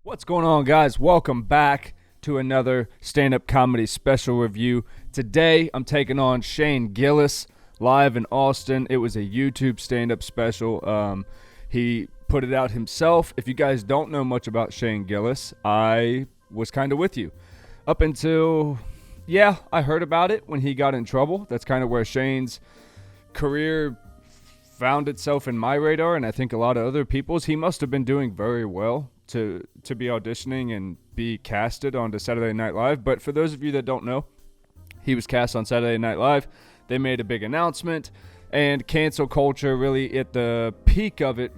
What's going on, guys? Welcome back to another stand-up comedy special review. Today, I'm taking on Shane Gillis live in Austin. It was a YouTube stand-up special. He put it out himself. If you guys don't know much about Shane Gillis, I was kind of with you. Up until, I heard about it when he got in trouble. That's kind of where Shane's career found itself in my radar, and I think a lot of other people's. He must have been doing very well to be auditioning and be casted onto Saturday Night Live. But for those of you that don't know, he was cast on Saturday Night Live. They made a big announcement, and cancel culture really at the peak of it,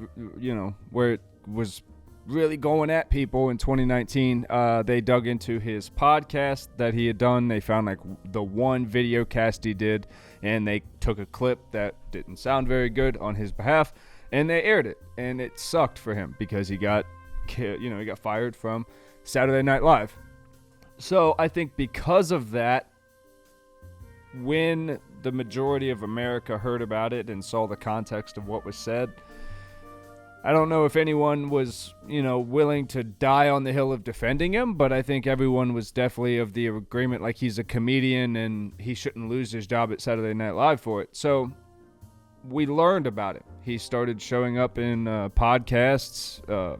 where it was really going at people in 2019, they dug into his podcast that he had done. They found like the one video cast he did, and they took a clip that didn't sound very good on his behalf, and they aired it, and it sucked for him because he got fired from Saturday Night Live. So I think because of that, when the majority of America heard about it and saw the context of what was said, I don't know if anyone was, willing to die on the hill of defending him, but I think everyone was definitely of the agreement, like he's a comedian and he shouldn't lose his job at Saturday Night Live for it. So we learned about it. He started showing up in podcasts,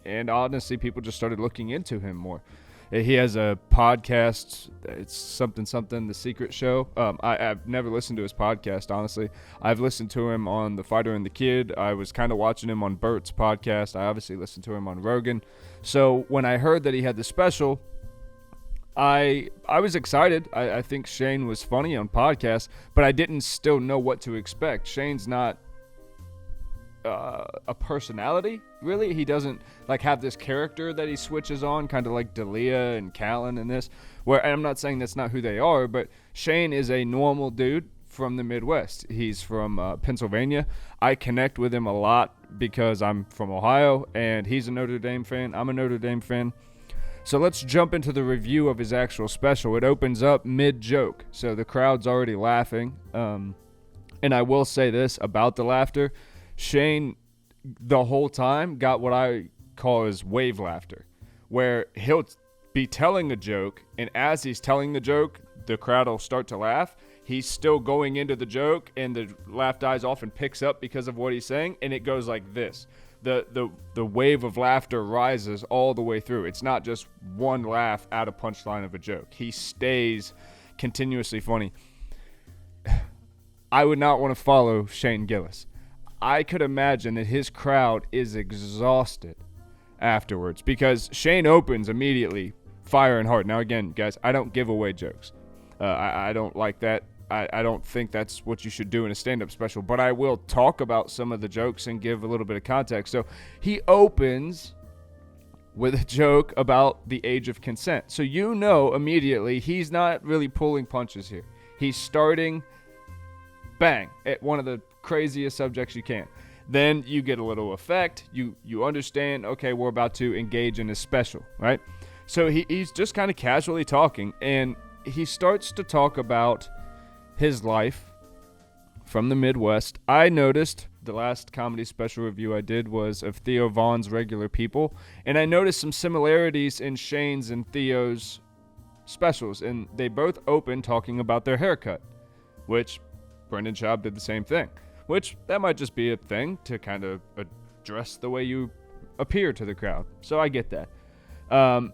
and honestly, people just started looking into him more. He has a podcast. It's something, The Secret Show. I've never listened to his podcast, honestly. I've listened to him on The Fighter and the Kid. I was kind of watching him on Bert's podcast. I obviously listened to him on Rogan. So when I heard that he had the special, I was excited. I think Shane was funny on podcasts, but I didn't still know what to expect. Shane's not a personality, really. He doesn't have this character that he switches on, kind of like D'Elia and Callan and this, where I'm not saying that's not who they are, but Shane is a normal dude from the Midwest. He's from Pennsylvania. I connect with him a lot because I'm from Ohio, and he's a Notre Dame fan. I'm a Notre Dame fan. So let's jump into the review of his actual special. It opens up mid-joke, so the crowd's already laughing. And I will say this about the laughter. Shane, the whole time, got what I call his wave laughter, where he'll be telling a joke, and as he's telling the joke, the crowd will start to laugh. He's still going into the joke, and the laugh dies off and picks up because of what he's saying, and it goes like this. The wave of laughter rises all the way through. It's not just one laugh at a punchline of a joke. He stays continuously funny. I would not want to follow Shane Gillis. I could imagine that his crowd is exhausted afterwards because Shane opens immediately firing hard. Now, again, guys, I don't give away jokes. I don't like that. I don't think that's what you should do in a stand-up special, but I will talk about some of the jokes and give a little bit of context. So he opens with a joke about the age of consent. So immediately he's not really pulling punches here. He's starting bang at one of the craziest subjects you can. Then you get a little effect. You understand, okay, we're about to engage in a special, right? So he's just kind of casually talking, and he starts to talk about his life from the Midwest. I noticed the last comedy special review I did was of Theo Von's Regular People, and I noticed some similarities in Shane's and Theo's specials, and they both open talking about their haircut, which Brendan Schaub did the same thing, which that might just be a thing to kind of address the way you appear to the crowd. So I get that. And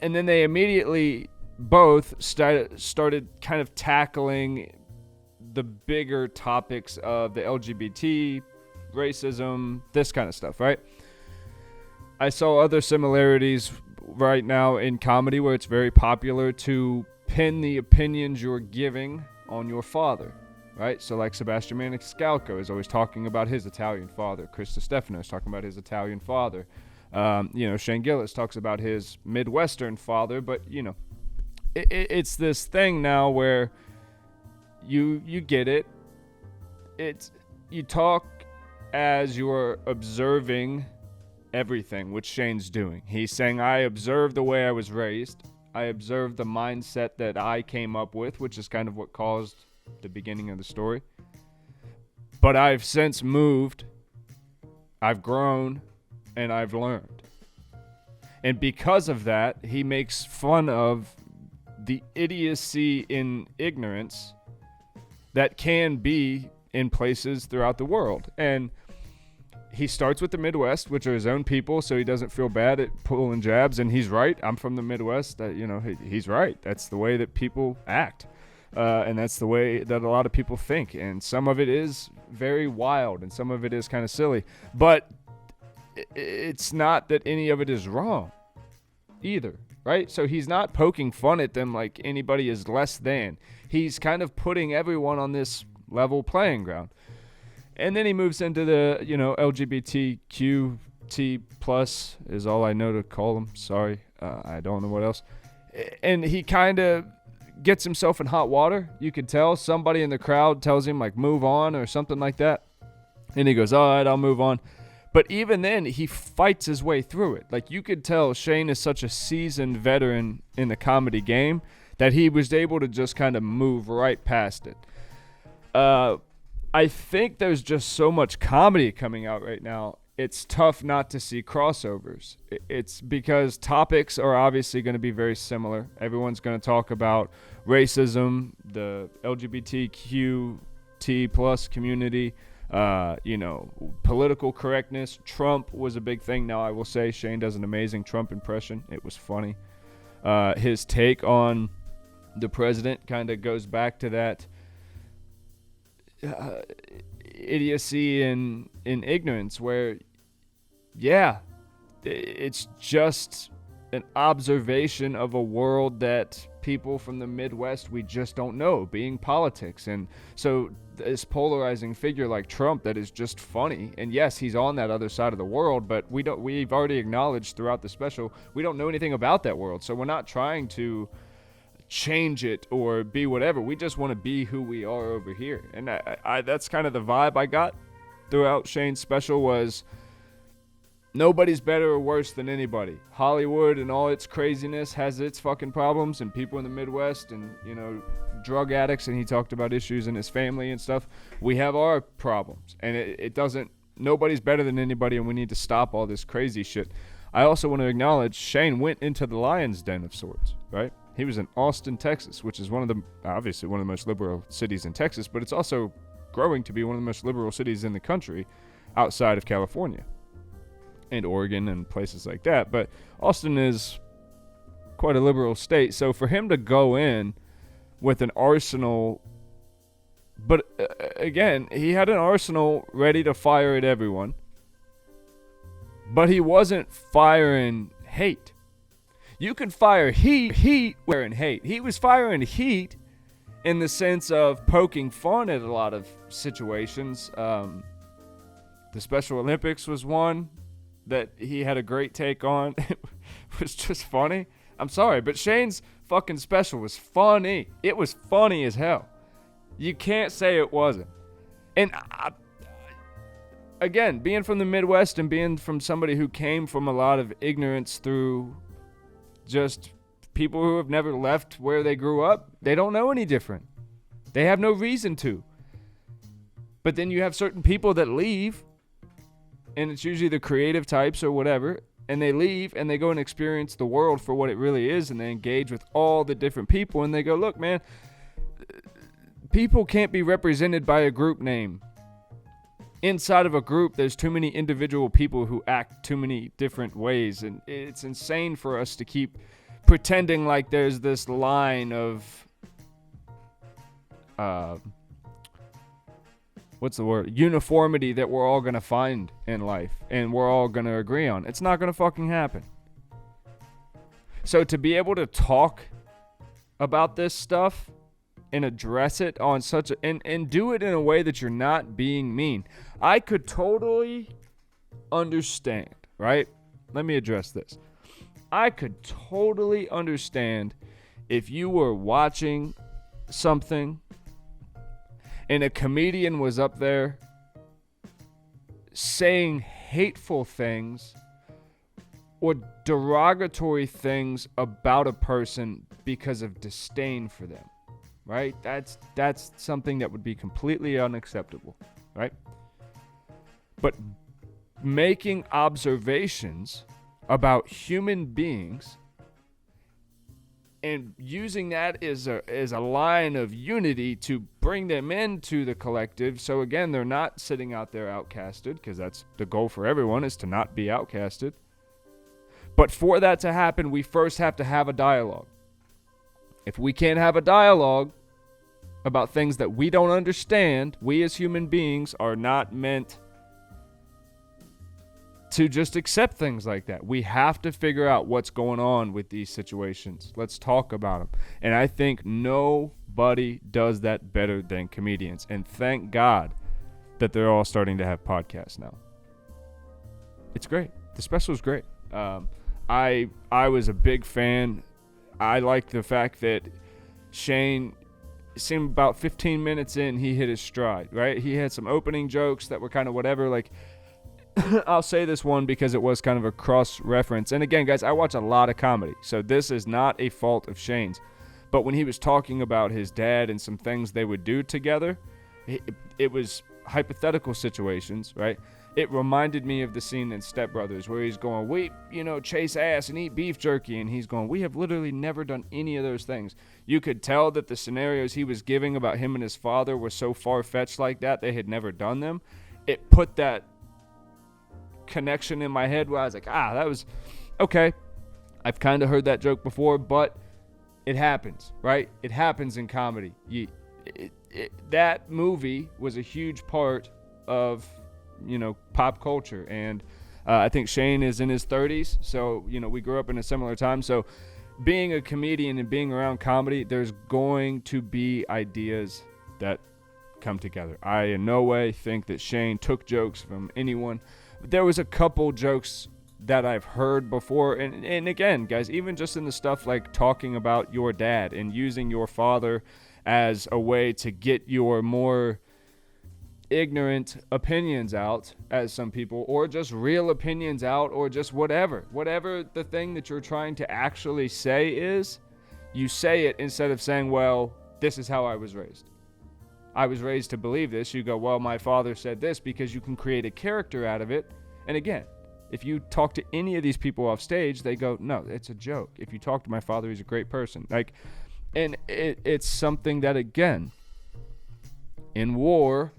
then they immediately both started kind of tackling the bigger topics of the LGBT, racism, this kind of stuff, right? I saw other similarities right now in comedy where it's very popular to pin the opinions you're giving on your father. Right? So like Sebastian Maniscalco is always talking about his Italian father. Chris Stefano is talking about his Italian father. Shane Gillis talks about his Midwestern father. But, it's this thing now where you get it. You talk as you're observing everything, which Shane's doing. He's saying, I observed the way I was raised. I observed the mindset that I came up with, which is kind of what caused the beginning of the story. But I've since moved, I've grown, and I've learned. And because of that, he makes fun of the idiocy in ignorance that can be in places throughout the world. And he starts with the Midwest, which are his own people, so he doesn't feel bad at pulling jabs. And he's right. I'm from the Midwest. He's right. That's the way that people act. And that's the way that a lot of people think. And some of it is very wild, and some of it is kind of silly. But it's not that any of it is wrong either, right? So he's not poking fun at them like anybody is less than. He's kind of putting everyone on this level playing ground. And then he moves into the, LGBTQT plus is all I know to call them. Sorry, I don't know what else. And he kind of gets himself in hot water. You could tell somebody in the crowd tells him, like, move on or something like that. And he goes, all right, I'll move on. But even then, he fights his way through it. Like, you could tell Shane is such a seasoned veteran in the comedy game that he was able to just kind of move right past it. I think there's just so much comedy coming out right now. It's tough not to see crossovers. It's because topics are obviously going to be very similar. Everyone's going to talk about racism, the LGBTQT plus community, political correctness. Trump was a big thing. Now, I will say Shane does an amazing Trump impression. It was funny. His take on the president kind of goes back to that idiocy and in ignorance where, it's just an observation of a world that people from the Midwest, we just don't know, being politics. And so this polarizing figure like Trump that is just funny, and yes, he's on that other side of the world, but we've already acknowledged throughout the special, we don't know anything about that world. So we're not trying to change it or be whatever. We just want to be who we are over here. And I that's kind of the vibe I got throughout Shane's special was nobody's better or worse than anybody. Hollywood and all its craziness has its fucking problems, and people in the Midwest and, drug addicts, and he talked about issues in his family and stuff. We have our problems, and it doesn't, nobody's better than anybody, and we need to stop all this crazy shit. I also want to acknowledge Shane went into the lion's den of sorts, right? He was in Austin, Texas, which is obviously one of the most liberal cities in Texas, but it's also growing to be one of the most liberal cities in the country outside of California and Oregon and places like that. But Austin is quite a liberal state. So for him to go in with an arsenal, but again, he had an arsenal ready to fire at everyone, but he wasn't firing hate. You can fire heat wearing hate. He was firing heat in the sense of poking fun at a lot of situations. The Special Olympics was one that he had a great take on. It was just funny. I'm sorry, but Shane's fucking special was funny. It was funny as hell. You can't say it wasn't. And again, being from the Midwest and being from somebody who came from a lot of ignorance through just people who have never left where they grew up, they don't know any different. They have no reason to. But then you have certain people that leave, and it's usually the creative types or whatever, and they leave and they go and experience the world for what it really is, and they engage with all the different people, and they go, look, man, people can't be represented by a group name. Inside of a group, there's too many individual people who act too many different ways, and it's insane for us to keep pretending like there's this line of uniformity that we're all gonna find in life and we're all gonna agree on. It's not gonna fucking happen. So to be able to talk about this stuff and address it on such a and do it in a way that you're not being mean. I could totally understand, right? Let me address this. I could totally understand if you were watching something and a comedian was up there saying hateful things or derogatory things about a person because of disdain for them. Right? That's something that would be completely unacceptable, right? But making observations about human beings and using that as a line of unity to bring them into the collective. So again, they're not sitting out there outcasted, because that's the goal for everyone, is to not be outcasted. But for that to happen, we first have to have a dialogue. If we can't have a dialogue about things that we don't understand, we as human beings are not meant to just accept things like that. We have to figure out what's going on with these situations. Let's talk about them. And I think nobody does that better than comedians. And thank God that they're all starting to have podcasts now. It's great. The special is great. I was a big fan. I liked the fact that Shane, it seemed about 15 minutes in, he hit his stride, right? He had some opening jokes that were kind of whatever, like, I'll say this one because it was kind of a cross-reference. And again, guys, I watch a lot of comedy, so this is not a fault of Shane's. But when he was talking about his dad and some things they would do together, it was hypothetical situations, right? It reminded me of the scene in Step Brothers where he's going, we, chase ass and eat beef jerky. And he's going, we have literally never done any of those things. You could tell that the scenarios he was giving about him and his father were so far-fetched like that, they had never done them. It put that connection in my head where I was like, that was okay. I've kind of heard that joke before, but it happens, right? It happens in comedy. That movie was a huge part of, pop culture. And I think Shane is in his 30s, so, we grew up in a similar time. So being a comedian and being around comedy, there's going to be ideas that come together. I in no way think that Shane took jokes from anyone. There was a couple jokes that I've heard before. And again, guys, even just in the stuff like talking about your dad and using your father as a way to get your more ignorant opinions out, as some people, or just real opinions out, or just whatever the thing that you're trying to actually say is, you say it instead of saying, well, this is how I was raised. I was raised to believe this. You go, well, my father said this, because you can create a character out of it. And again, if you talk to any of these people off stage, they go, no, it's a joke. If you talk to my father, he's a great person. And it's something that, again, in war,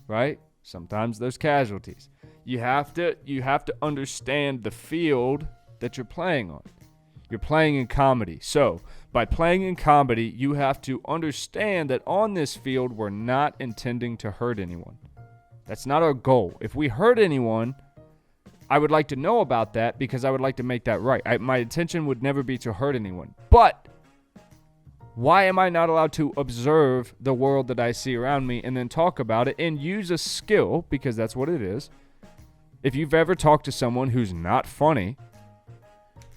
right? Sometimes there's casualties. You have to understand the field that you're playing on. You're playing in comedy. So by playing in comedy, you have to understand that on this field, we're not intending to hurt anyone. That's not our goal. If we hurt anyone, I would like to know about that, because I would like to make that right. My intention would never be to hurt anyone. But why am I not allowed to observe the world that I see around me and then talk about it and use a skill, because that's what it is. If you've ever talked to someone who's not funny,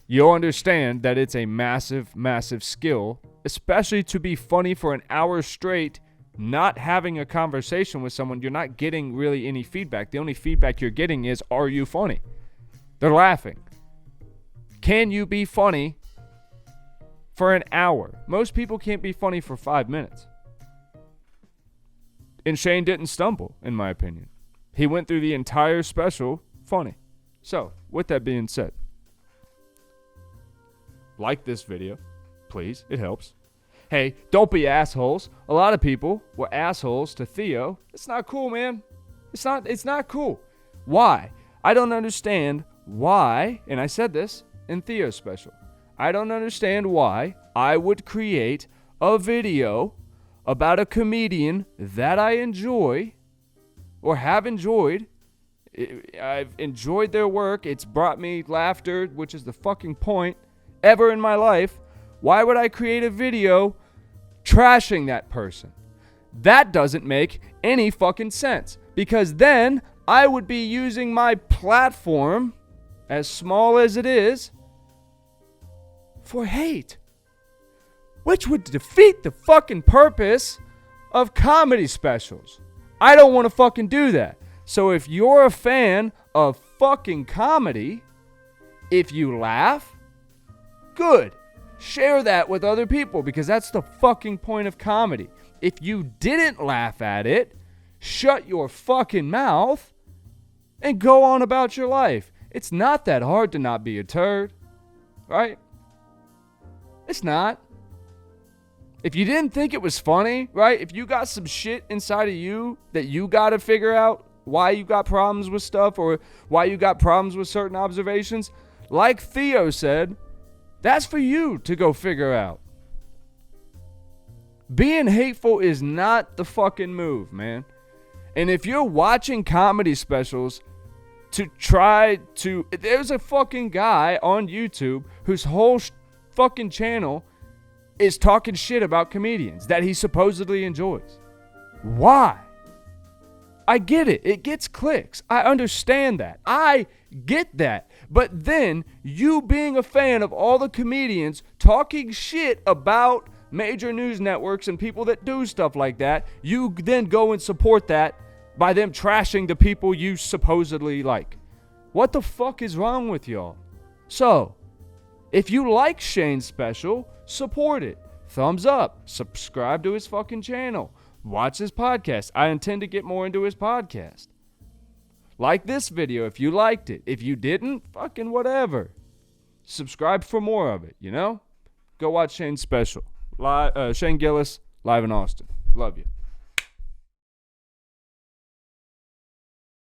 you'll understand that it's a massive, massive skill, especially to be funny for an hour straight, not having a conversation with someone. You're not getting really any feedback. The only feedback you're getting is, are you funny? They're laughing. Can you be funny for an hour? Most people can't be funny for 5 minutes. And Shane didn't stumble, in my opinion. He went through the entire special funny. So, with that being said, like this video, please. It helps. Hey, don't be assholes. A lot of people were assholes to Theo. It's not cool, man. It's not cool. Why? I don't understand why, and I said this in Theo's special, I don't understand why I would create a video about a comedian that I enjoy or have enjoyed. I've enjoyed their work. It's brought me laughter, which is the fucking point, ever in my life. Why would I create a video trashing that person? That doesn't make any fucking sense, because then I would be using my platform, as small as it is, for hate, which would defeat the fucking purpose of comedy specials. I don't want to fucking do that. So if you're a fan of fucking comedy, if you laugh, good. Share that with other people, because that's the fucking point of comedy. If you didn't laugh at it, shut your fucking mouth and go on about your life. It's not that hard to not be a turd, right? It's not. If you didn't think it was funny, right? If you got some shit inside of you that you got to figure out why you got problems with stuff or why you got problems with certain observations, like Theo said, that's for you to go figure out. Being hateful is not the fucking move, man. And if you're watching comedy specials to try to... There's a fucking guy on YouTube whose whole fucking channel is talking shit about comedians that he supposedly enjoys. Why? I get it. It gets clicks. I understand that. I get that. But then, you being a fan of all the comedians talking shit about major news networks and people that do stuff like that, you then go and support that by them trashing the people you supposedly like. What the fuck is wrong with y'all? So, if you like Shane's special, support it. Thumbs up. Subscribe to his fucking channel. Watch his podcast. I intend to get more into his podcast. Like this video if you liked it. If you didn't, fucking whatever. Subscribe for more of it, you know? Go watch Shane's special. Shane Gillis, live in Austin. Love you.